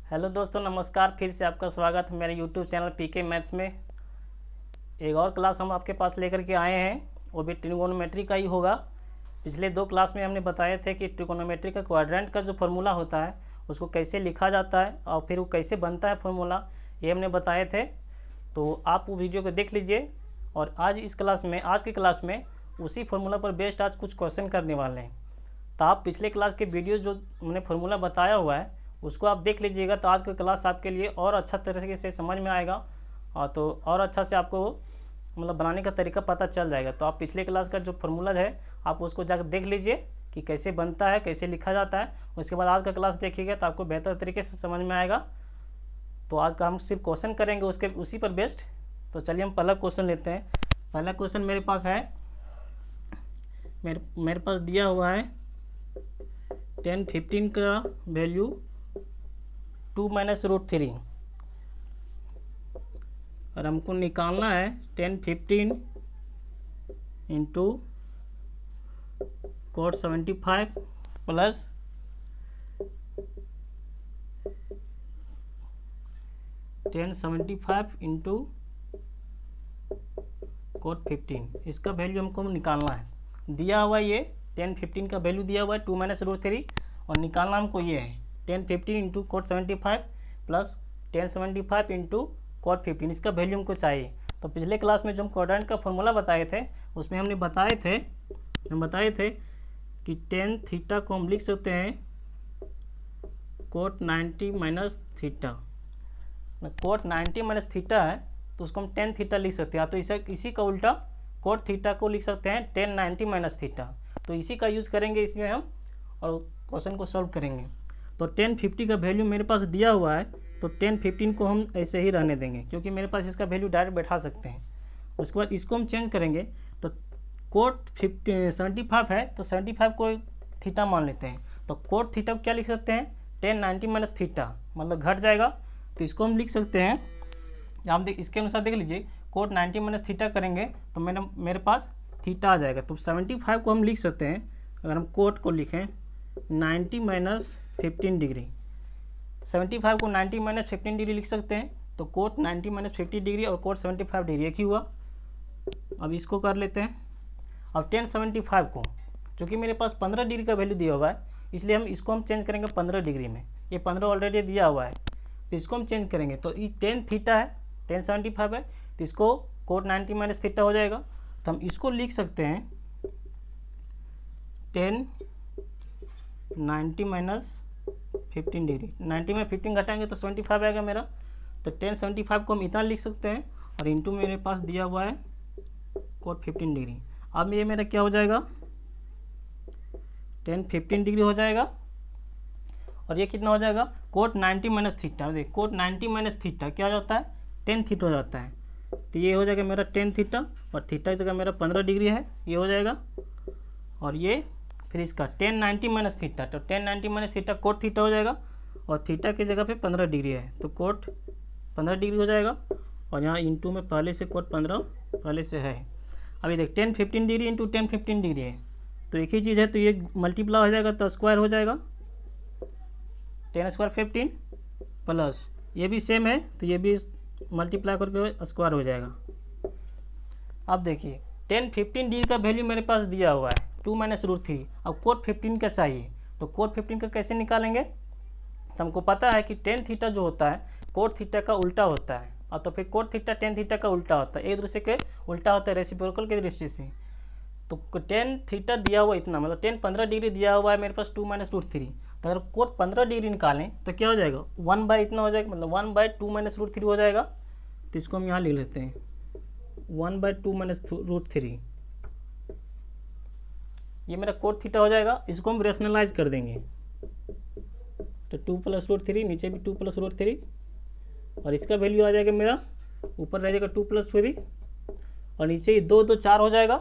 Hello दोस्तों, नमस्कार। फिर से आपका स्वागत है मेरे यूट्यूब चैनल पीके मैथ्स में। एक और क्लास हम आपके पास लेकर के आए हैं, वो भी ट्रिगोनोमेट्री का ही होगा। पिछले दो क्लास में हमने बताए थे कि ट्रिगोनोमेट्री का क्वाड्रेंट का जो फार्मूला होता है उसको कैसे लिखा जाता है और फिर वो कैसे बनता है फार्मूला, ये हमने बताए थे। तो आप वो वीडियो को देख लीजिए। और आज की क्लास में उसी फार्मूला पर बेस्ड आज कुछ क्वेश्चन करने वाले हैं। तो आप पिछले क्लास के वीडियो जो हमने फार्मूला बताया हुआ है उसको आप देख लीजिएगा, तो आज का क्लास आपके लिए और अच्छा तरीके से समझ में आएगा और तो और अच्छा से आपको मतलब बनाने का तरीका पता चल जाएगा। तो आप पिछले क्लास का जो फार्मूला है आप उसको जाकर देख लीजिए कि कैसे बनता है, कैसे लिखा जाता है। उसके बाद आज का क्लास देखिएगा तो आपको बेहतर तरीके से समझ में आएगा। तो आज का हम सिर्फ क्वेश्चन करेंगे उसी पर बेस्ड। तो चलिए हम पहला क्वेश्चन लेते हैं। पहला क्वेश्चन मेरे पास है, मेरे पास दिया हुआ है 10, 15 का वैल्यू 2 - √3 और हमको निकालना है 10, 15 into cot 75 plus 1075 into cot 15। इसका वैल्यू हमको निकालना है। दिया हुआ ये 10, 15 का वैल्यू दिया हुआ है 2 - √3 और निकालना हमको ये है 10, 15 into cot 75 plus 1075 into cot 15। इसका वैल्यू हमको चाहिए। तो पिछले क्लास में जो हम क्वाड्रेंट का फॉर्मूला बताए थे उसमें हम बताए थे कि tan थीटा को हम लिख सकते हैं cot 90 minus theta. cot 90 minus theta है तो उसको हम tan थीटा लिख सकते हैं। तो इसी का उल्टा cot थीटा को लिख सकते हैं tan 90 माइनस थीटा। तो इसी का यूज़ करेंगे इसमें हम और क्वेश्चन को सॉल्व करेंगे। तो 10, 50 का वैल्यू मेरे पास दिया हुआ है, तो 10, 15 को हम ऐसे ही रहने देंगे क्योंकि मेरे पास इसका वैल्यू डायरेक्ट बैठा सकते हैं। उसके बाद इसको हम चेंज करेंगे। तो cot 75 है तो 75 को थीटा मान लेते हैं। तो cot थीटा को क्या लिख सकते हैं, tan 90 माइनस थीटा, मतलब घट जाएगा। तो इसको हम लिख सकते हैं, आप इसके अनुसार देख लीजिए, cot 90 माइनस थीटा करेंगे तो मेरे पास थीटा आ जाएगा। तो 75 को हम लिख सकते हैं, अगर हम cot को लिखें 90 माइनस 15 डिग्री, 75 को 90 माइनस 15 डिग्री लिख सकते हैं। तो cot 90 माइनस 50 डिग्री और cot 75 डिग्री एक ही हुआ। अब इसको कर लेते हैं। अब 1075 को, क्योंकि मेरे पास 15 डिग्री का वैल्यू दिया हुआ है इसलिए हम चेंज करेंगे 15 डिग्री में। ये 15 ऑलरेडी दिया हुआ है तो इसको हम चेंज करेंगे। तो ये 10 थीटा है, 1075 है तो इसको cot 90 माइनस थीटा हो जाएगा। तो हम इसको लिख सकते हैं 10 90 माइनस 15 डिग्री। 90 में 15 घटाएंगे तो 75 आएगा मेरा। तो 1075 को हम इतना लिख सकते हैं और इंटू मेरे पास दिया हुआ है cot 15 डिग्री। अब ये मेरा क्या हो जाएगा, 10, 15 डिग्री हो जाएगा और ये कितना हो जाएगा, cot 90 माइनस थीटा। देखिए cot 90 माइनस थीटा क्या हो जाता है, tan थीटा हो जाता है। तो ये हो जाएगा मेरा tan थीटा और थीटा की जगह मेरा 15 डिग्री है, ये हो जाएगा। और ये फिर इसका tan 90 माइनस थीटा, तो tan 90 minus theta cot theta हो जाएगा और थीटा की जगह पे 15 डिग्री है तो cot 15 डिग्री हो जाएगा। और यहाँ इंटू में पहले से cot 15 पहले से है। अभी देख 10, 15 डिग्री इंटू 10, 15 डिग्री है तो एक ही चीज़ है, तो ये मल्टीप्लाई हो जाएगा तो स्क्वायर हो जाएगा। 10 स्क्वायर 15 प्लस ये भी सेम है तो ये भी मल्टीप्लाई करके स्क्वायर हो जाएगा। अब देखिए 10, 15 डिग्री का वैल्यू मेरे पास दिया हुआ है 2 - √3। अब cot 15 का चाहिए तो cot 15 का कैसे निकालेंगे। तो हमको पता है कि tan थीटा जो होता है cot थीटा का उल्टा होता है और तो फिर cot थीटा tan थीटा का उल्टा होता है, एक दूसरे के उल्टा होता है रेसिप्रोकल की दृष्टि से। तो tan थीटा दिया हुआ इतना, मतलब tan 15 डिग्री दिया हुआ है मेरे पास 2 - √3। तो अगर cot 15 डिग्री निकालें तो क्या हो जाएगा, 1 इतना हो जाएगा, मतलब 1/2 - √3 हो जाएगा। तो इसको हम यहाँ लिख लेते हैं 1/2 - √3। ये मेरा cot थीटा हो जाएगा। इसको हम रेशनलाइज कर देंगे तो 2 + √3, नीचे भी 2 + √3 और इसका वैल्यू आ जाएगा मेरा, ऊपर रह जाएगा 2 + 3 और नीचे ही 2 2 4 हो जाएगा।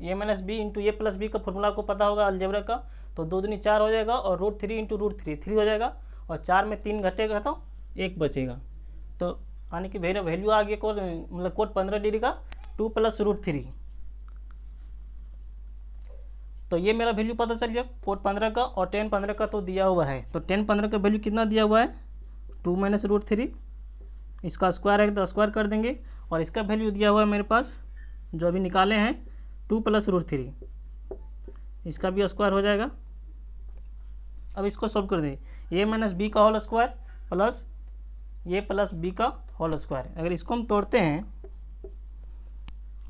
a - b into a + b का फॉर्मूला को पता होगा अलजेब्रा का। तो 2 दूनी 4 हो जाएगा और √3 इंटू √3 3 हो जाएगा और 4 में 3 घटेगा तो 1 बचेगा। तो यानी कि वैल्यू आ गया मतलब cot 15 डिग्री का 2 + √3। तो ये मेरा वैल्यू पता चल गया cot 15 का और tan 15 का तो दिया हुआ है। तो tan 15 का वैल्यू कितना दिया हुआ है 2 माइनस रूट थ्री, इसका स्क्वायर है तो स्क्वायर कर देंगे, और इसका वैल्यू दिया हुआ है मेरे पास जो अभी निकाले हैं 2 प्लस रूट थ्री, इसका भी स्क्वायर हो जाएगा। अब इसको सॉल्व कर दें, ए माइनस बी का होल स्क्वायर प्लस ए प्लस बी का होल स्क्वायर। अगर इसको हम तोड़ते हैं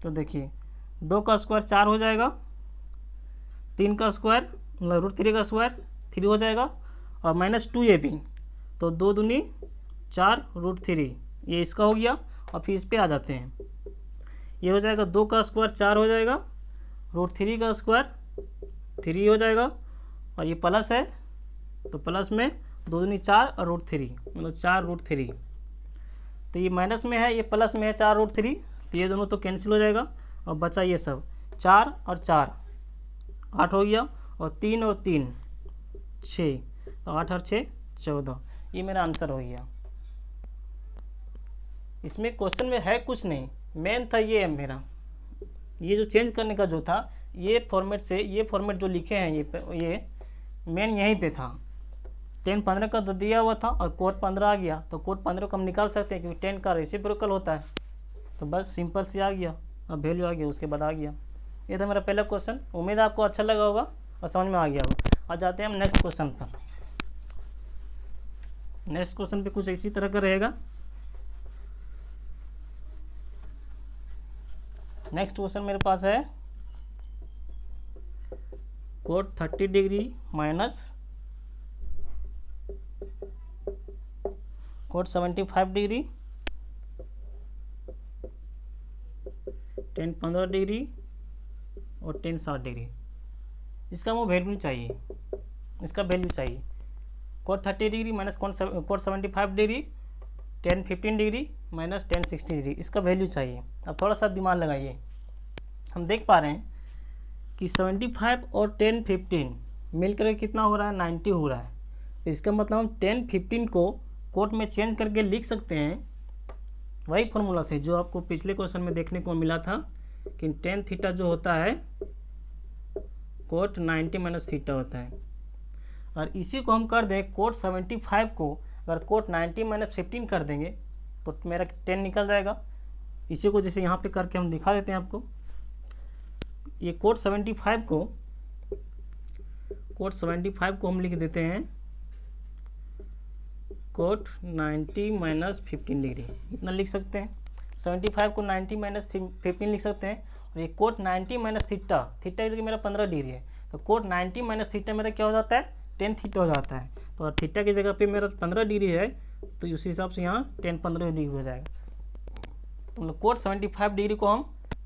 तो देखिए 2 का स्क्वायर 4 हो जाएगा, 3 का स्क्वायर मतलब रूट थ्री का स्क्वायर 3 हो जाएगा, और माइनस 2ab, तो 2 दूनी 4 रूट थ्री, ये इसका हो गया। और फिर इस पे आ जाते हैं, ये हो जाएगा 2 का स्क्वायर 4 हो जाएगा, रूट थ्री का स्क्वायर 3 हो जाएगा, और ये प्लस है तो प्लस में 2 दूनी 4 और रूट थ्री मतलब 4 रूट थ्री, तो ये माइनस में है, ये प्लस में है 4 रूट थ्री, तो ये दोनों तो कैंसिल हो जाएगा, और बचा ये सब 4 और 4 8 हो गया, और 3 और 3 6, तो 8 और 6 14, ये मेरा आंसर हो गया। इसमें क्वेश्चन में है कुछ नहीं, मेन था ये है मेरा, ये जो चेंज करने का जो था ये फॉर्मेट से, ये फॉर्मेट जो लिखे हैं ये मेन यहीं पे था। 10 15 का तो दिया हुआ था और कोड 15 आ गया, तो कोड 15 को हम निकाल सकते हैं क्योंकि 10 का रेसिप्रोकल होता है, तो बस सिंपल से आ गया, अब वैल्यू आ गया, उसके बाद आ गया। ये था मेरा पहला क्वेश्चन, उम्मीद है आपको अच्छा लगा होगा और समझ में आ गया होगा। आ जाते हैं हम नेक्स्ट क्वेश्चन पर। नेक्स्ट क्वेश्चन पे कुछ इसी तरह का रहेगा। नेक्स्ट क्वेश्चन मेरे पास है cot 30 degree minus cot 75 degree, 10 15 degree और 10 60 डिग्री। इसका वो वैल्यू चाहिए, इसका वैल्यू चाहिए। Cot 30 degree minus cot 75 degree, 10 15 degree minus 10 60 degree, इसका वैल्यू चाहिए। अब थोड़ा सा दिमाग लगाइए, हम देख पा रहे हैं कि 75 और 10 15 मिलकर कितना हो रहा है, 90 हो रहा है। तो इसका मतलब हम 10 15 को कोट में चेंज करके लिख सकते हैं वही फॉर्मूला से जो आपको पिछले क्वेश्चन में देखने को मिला था कि टेन थीटा जो होता है कोट 90 माइनस थीटा होता है। और इसी को हम कर दें कोट 75 को अगर कोट 90 माइनस 15 कर देंगे तो मेरा 10 निकल जाएगा। इसी को जैसे यहाँ पे करके हम दिखा देते हैं आपको। ये कोट 75 को हम लिख देते हैं कोट 90 माइनस 15 डिग्री, इतना लिख सकते हैं। 75 को 90 माइनस 15 लिख सकते हैं। और ये कोट 90 माइनस थीटा, थीटा इधर मेरा 15 डिग्री है, तो कोट 90 माइनस थीटा मेरा क्या हो जाता है, 10 थीटा हो जाता है। तो थीटा की जगह पे मेरा 15 डिग्री है, तो उस हिसाब से यहाँ 10 15 डिग्री हो जाएगा। तो मतलब कोट 75 डिग्री को हम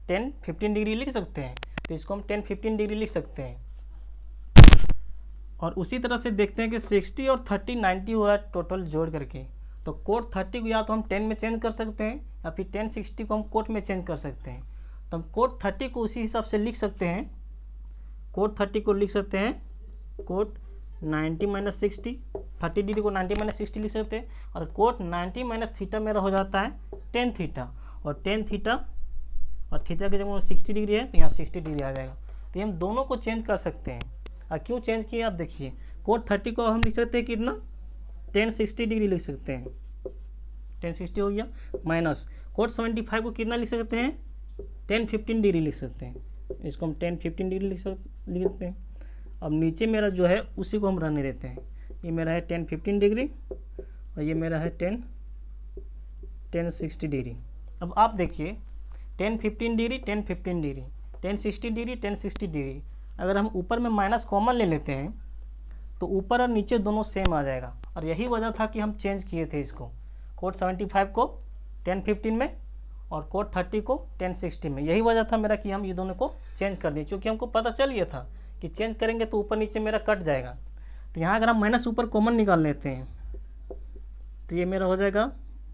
10 15 डिग्री लिख सकते हैं, तो इसको हम 10 15 डिग्री लिख सकते हैं। और उसी तरह से देखते हैं कि 60 और 30 90 हो रहा है टोटल जोड़ करके, तो कोट 30 को या तो हम 10 में चेंज कर सकते हैं या फिर 10 60 को हम कोट में चेंज कर सकते हैं। तो हम कोट 30 को उसी हिसाब से लिख सकते हैं। कोट 30 को लिख सकते हैं कोट 90 माइनस 60, 30 डिग्री को 90 माइनस 60 लिख सकते हैं। और कोट 90 माइनस थीटा मेरा हो जाता है 10 थीटा, और 10 थीटा और थीटा की जगह 60 डिग्री है तो यहाँ 60 डिग्री आ जाएगा। तो हम दोनों को चेंज कर सकते हैं। और क्यों चेंज किए आप देखिए, कोट 30 को हम लिख सकते हैं कितना, 10 60 डिग्री लिख सकते हैं, 10 60 हो गया। माइनस कोट 75 को कितना लिख सकते हैं, 10 15 डिग्री लिख सकते हैं। इसको हम 10 15 डिग्री लिख सकते हैं। अब नीचे मेरा जो है उसी को हम रहने देते हैं। ये मेरा है 10 15 डिग्री और ये मेरा है 10 60 डिग्री। अब आप देखिए 10 15 डिग्री 10 15 डिग्री 10 60 डिग्री 10 60 डिग्री, अगर हम ऊपर में माइनस कॉमन ले लेते हैं तो ऊपर और नीचे दोनों सेम आ जाएगा। और यही वजह था कि हम चेंज किए थे इसको, कोट 75 को 10 15 में और कोट 30 को 10 60 में। यही वजह था मेरा कि हम ये दोनों को चेंज कर दिए, क्योंकि हमको पता चल गया था कि चेंज करेंगे तो ऊपर नीचे मेरा कट जाएगा। तो यहाँ अगर हम माइनस ऊपर कॉमन निकाल लेते हैं तो ये मेरा हो जाएगा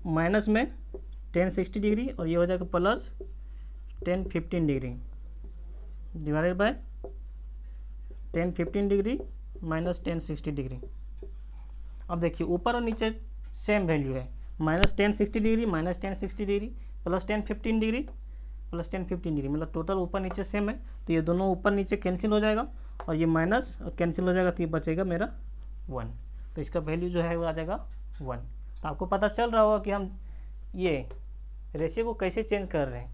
माइनस में 10 60 डिग्री और ये हो जाएगा plus 10 15 degree divided by 10 15 degree minus 10 60 degree. अब देखिए ऊपर और नीचे सेम वैल्यू है, minus 10 60 degree minus 10 60 degree plus 10 15 degree plus 10 15 degree, मतलब टोटल ऊपर नीचे सेम है। तो ये दोनों ऊपर नीचे कैंसिल हो जाएगा और ये माइनस कैंसिल हो जाएगा, तो ये बचेगा मेरा 1। तो इसका वैल्यू जो है वो आ जाएगा 1। तो आपको पता चल रहा होगा कि हम ये रेशियो को कैसे चेंज कर रहे हैं।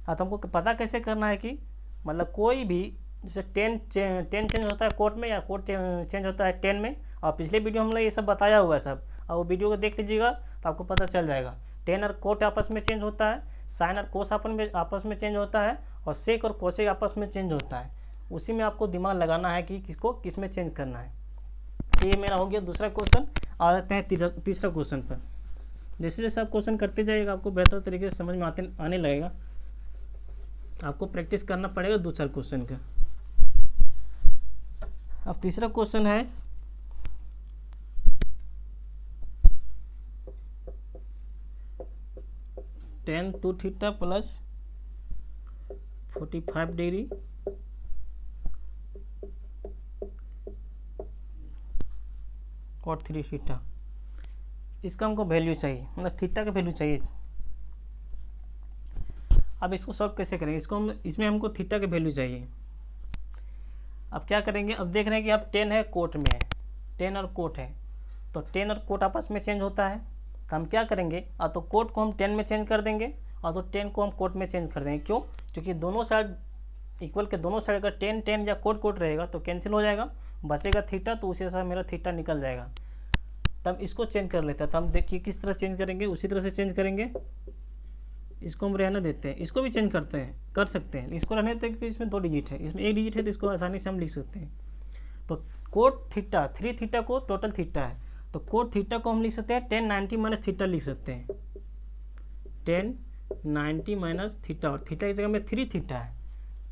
हाँ, तो हमको पता कैसे करना है कि मतलब कोई भी जैसे टेन चेंज होता है कोट में या कोट चेंज होता है टेन में, और पिछले वीडियो हम लोग ये सब बताया हुआ है सब, और वो वीडियो को देख लीजिएगा तो आपको पता चल जाएगा। टेन और कोट आपस में चेंज होता है, साइन और कोस आपस में चेंज होता है, और सेक और कोसेक आपस में चेंज होता है। उसी में आपको दिमाग लगाना है कि किसको किस में चेंज करना है। तो ये मेरा हो गया दूसरा क्वेश्चन। आ जाते हैं तीसरा क्वेश्चन पर। जैसे जैसे आप क्वेश्चन करते जाइएगा आपको बेहतर तरीके से समझ में आने लगेगा। आपको प्रैक्टिस करना पड़ेगा 2-4 क्वेश्चन का। अब तीसरा क्वेश्चन है tan 2 theta plus 45 degree cot 3 theta. इसका हमको वैल्यू चाहिए, मतलब थीटा का वैल्यू चाहिए। अब इसको सॉल्व कैसे करेंगे? इसमें हमको थीटा का वैल्यू चाहिए। अब क्या करेंगे? अब देख रहे हैं कि अब 10 है कोट में है, 10 और कोट है, तो 10 और कोट आपस में चेंज होता है। तो हम क्या करेंगे, और तो कोट को हम 10 में चेंज कर देंगे और तो 10 को हम कोट में चेंज कर देंगे। क्यों? क्योंकि दोनों साइड इक्वल के दोनों साइड अगर 10 या कोट रहेगा तो कैंसिल हो जाएगा, बचेगा थीटा, तो उसी हिसाब से मेरा थीटा निकल जाएगा। तब इसको चेंज कर लेते हैं। तो हम देखिए किस तरह चेंज करेंगे, उसी तरह से चेंज करेंगे। इसको हम रहने देते हैं, इसको भी चेंज कर सकते हैं। इसको रहने देते हैं क्योंकि इसमें 2 डिजिट है, इसमें 1 डिजिट है, तो इसको आसानी से हम लिख सकते हैं। तो कोट थीटा 3 थीटा को टोटल थीटा है, तो कोट थीटा को हम लिख सकते हैं 10 90 माइनस थीटा लिख सकते हैं। 10 90 माइनस थीटा, और थीटा की जगह में 3 थीटा है,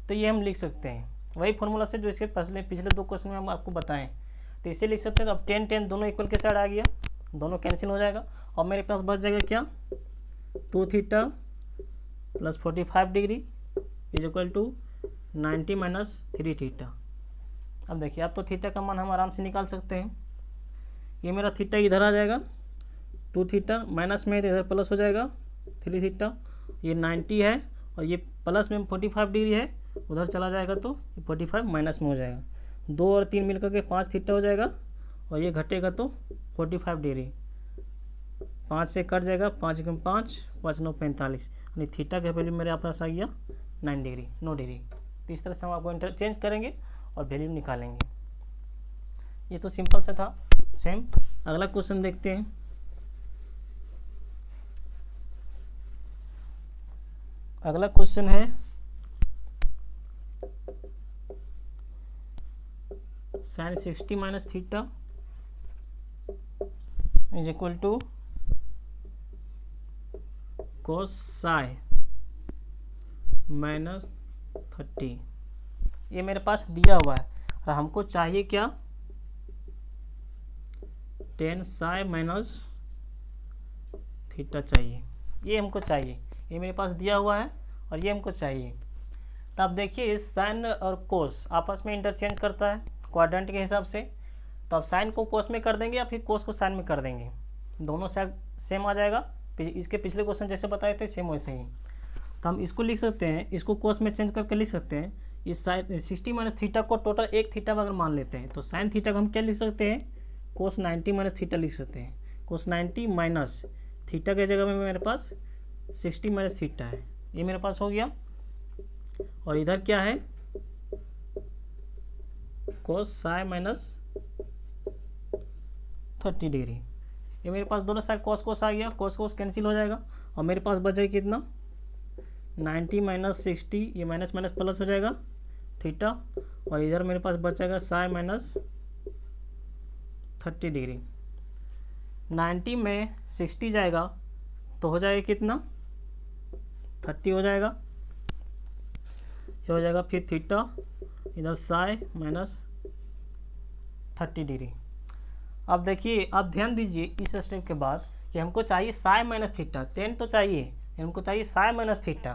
तो ये हम लिख सकते हैं वही फॉर्मूला से जो इसके पिछले 2 क्वेश्चन में हम आपको बताएं। तो इसे लिख सकते हैं। तो अब 10 10 दोनों इक्वल के साइड आ गया, दोनों कैंसिल हो जाएगा, और मेरे पास बच जाएगा क्या, 2 theta plus 45 degree is equal to 90 minus 3 theta. अब देखिए, अब तो थीटा का मान हम आराम से निकाल सकते हैं। ये मेरा थीटा इधर आ जाएगा, 2 थीटा माइनस में इधर प्लस हो जाएगा 3 थीटा। ये 90 है और ये प्लस में 45 डिग्री है, उधर चला जाएगा तो ये 45 माइनस में हो जाएगा। 2 और 3 मिलकर के 5 थीटा हो जाएगा, और ये घटेगा तो 45 डिग्री, 5 से कट जाएगा, 5 एकम 5, 5 9 45, यानी थीटा का वैल्यू मेरे पास आ गया 9 डिग्री। तो इस तरह से हम आपको इंटरचेंज करेंगे और वैल्यू निकालेंगे। ये तो सिंपल सा था। सेम अगला क्वेश्चन देखते हैं। अगला क्वेश्चन है sin 60 minus theta is equal to cos psi minus 30। ये मेरे पास दिया हुआ है और हमको चाहिए क्या, 10 साई माइनस थीटा चाहिए। ये हमको चाहिए, ये मेरे पास दिया हुआ है और ये हमको चाहिए। तो अब देखिए, साइन और कोस आपस में इंटरचेंज करता है क्वाड्रेंट के हिसाब से। तो अब साइन को कोस में कर देंगे या फिर कोस को साइन में कर देंगे, दोनों साइड सेम आ जाएगा। इसके पिछले क्वेश्चन जैसे बताए थे सेम वैसे ही। तो हम इसको लिख सकते हैं, इसको कोस में चेंज करके लिख सकते हैं। इस साइन 60 माइनस थीटा को टोटल 1 थीटा अगर मान लेते हैं, तो साइन थीटा को हम क्या लिख सकते हैं, कोस 90 माइनस थीटा लिख सकते हैं। कोस 90 माइनस थीटा के जगह में मेरे पास 60 माइनस थीटा है, ये मेरे पास हो गया। और इधर क्या है, कोस साई माइनस 30 डिग्री। ये मेरे पास दोनों साइड कोस कोस आ गया, कोस कोस कैंसिल हो जाएगा, और मेरे पास बच जाएगा कितना, 90 माइनस 60, ये माइनस माइनस प्लस हो जाएगा थीटा, और इधर मेरे पास बचेगा साई माइनस 30 डिग्री। 90 में 60 जाएगा तो हो जाएगा कितना, 30 हो जाएगा, ये हो जाएगा फिर थीटा, इधर साई माइनस 30 डिग्री। अब देखिए, अब ध्यान दीजिए इस स्टेप के बाद कि हमको चाहिए साई माइनस थीटा, 10 तो चाहिए, हमको चाहिए साई माइनस थीटा।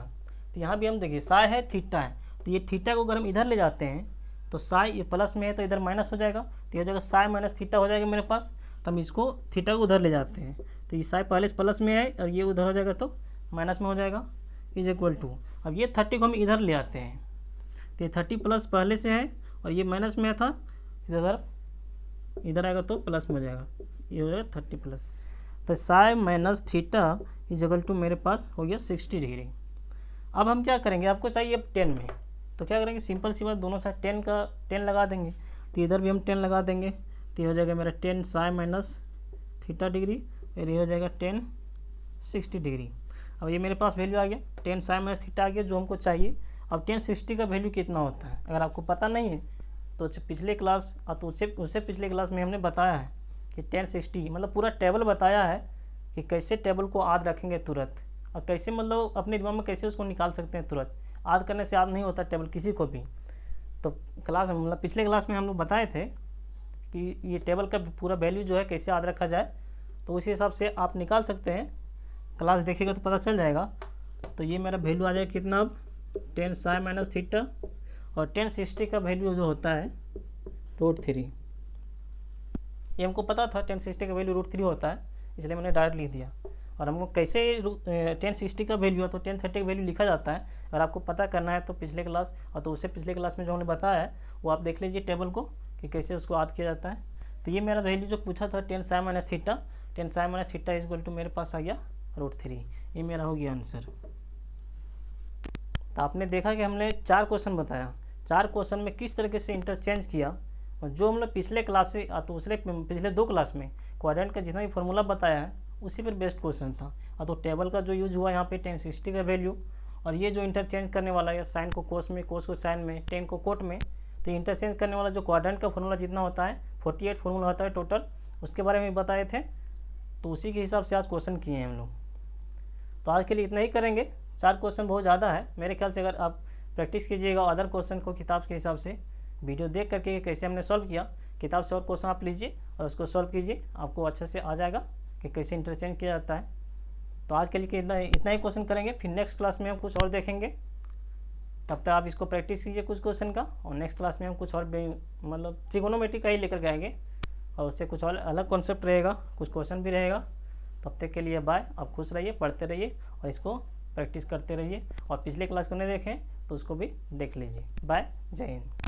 तो यहाँ भी हम देखिए साई है थीटा है, तो ये थीटा को अगर हम इधर ले जाते हैं तो साई ये प्लस में है तो इधर माइनस हो जाएगा, तो ये हो जाएगा साई माइनस थीटा हो जाएगा मेरे पास। तो हम इसको थीटा को उधर ले जाते हैं, तो ये साई पहले प्लस में है और ये उधर हो जाएगा तो माइनस में हो जाएगा, इज इक्वल टू। अब ये 30 को हम इधर ले आते हैं, तो ये 30 प्लस पहले से है और ये माइनस में था, इधर आएगा तो प्लस में हो जाएगा, ये हो जाएगा 30 प्लस। तो psi minus theta is equal to मेरे पास हो गया 60 डिग्री। अब हम क्या करेंगे, आपको चाहिए अब 10 में, तो क्या करेंगे, सिंपल सी बात, दोनों साइड 10 का 10 लगा देंगे, तो इधर भी हम 10 लगा देंगे, तो ये हो जाएगा मेरा 10 साई माइनस थीटा डिग्री, और ये हो जाएगा 10 60 डिग्री। अब ये मेरे पास वैल्यू आ गया 10 साई माइनस थीटा आ गया जो हमको चाहिए। अब 10 60 का वैल्यू कितना होता है अगर आपको पता नहीं है तो पिछले क्लास तो उससे पिछले क्लास में हमने बताया है कि 10 60 मतलब पूरा टेबल बताया है कि कैसे टेबल को याद रखेंगे तुरंत, और कैसे मतलब अपने दिमाग में कैसे उसको निकाल सकते हैं तुरंत। याद करने से याद नहीं होता टेबल किसी को भी। तो क्लास मतलब पिछले क्लास में हम लोग बताए थे कि ये टेबल का पूरा वैल्यू जो है कैसे याद रखा जाए, तो उसी हिसाब से आप निकाल सकते हैं। क्लास देखिएगा तो पता चल जाएगा। तो ये मेरा वैल्यू आ जाएगा कितना, अब 10 साई माइनस थीटा, और 10 60 का वैल्यू जो होता है √3। ये हमको पता था 10 60 का वैल्यू √3 होता है, इसलिए मैंने डायरेक्ट लिख दिया। और हमको कैसे 10 60 का वैल्यू है तो 10 30 का वैल्यू लिखा जाता है। अगर आपको पता करना है तो पिछले क्लास और तो उससे पिछले क्लास में जो हमने बताया है वो आप देख लीजिए टेबल को कि कैसे उसको याद किया जाता है। तो ये मेरा वैल्यू जो पूछा था 10 psi minus theta, 10 psi minus theta is equal to मेरे पास आ गया √3। ये मेरा हो गया आंसर। तो आपने देखा कि हमने 4 क्वेश्चन बताया, 4 क्वेश्चन में किस तरीके से इंटरचेंज किया, और जो हम लोग पिछले क्लास से तो पिछले 2 क्लास में क्वाड्रेंट का जितना भी फॉर्मूला बताया है उसी पर बेस्ट क्वेश्चन था। और तो टेबल का जो यूज हुआ यहाँ पे 10 60 का वैल्यू, और ये जो इंटरचेंज करने वाला है साइन को कोस में, कोस को साइन में, 10 को कोट में, तो इंटरचेंज करने वाला जो क्वाड्रेंट का फॉर्मूला जितना होता है 48 फॉर्मूला होता है टोटल, उसके बारे में बताए थे। तो उसी के हिसाब से आज क्वेश्चन किए हैं हम लोग। तो आज के लिए इतना ही करेंगे, 4 क्वेश्चन बहुत ज़्यादा है मेरे ख्याल से। अगर आप प्रैक्टिस कीजिएगा अदर क्वेश्चन को किताब के हिसाब से, वीडियो देख करके कैसे हमने सॉल्व किया, किताब से और क्वेश्चन आप लीजिए और उसको सॉल्व कीजिए, आपको अच्छे से आ जाएगा कि कैसे इंटरचेंज किया जाता है। तो आज के लिए इतना ही क्वेश्चन करेंगे, फिर नेक्स्ट क्लास में हम कुछ और देखेंगे। तब तक आप इसको प्रैक्टिस कीजिए कुछ क्वेश्चन का, और नेक्स्ट क्लास में हम कुछ और मतलब ट्रिगोनोमेट्री का ही लेकर के आएंगे, और उससे कुछ और अलग कॉन्सेप्ट रहेगा, कुछ क्वेश्चन भी रहेगा। तब तक के लिए बाय, आप खुश रहिए, पढ़ते रहिए और इसको प्रैक्टिस करते रहिए। और पिछले क्लास को नहीं देखें तो उसको भी देख लीजिए। बाय, जय हिंद।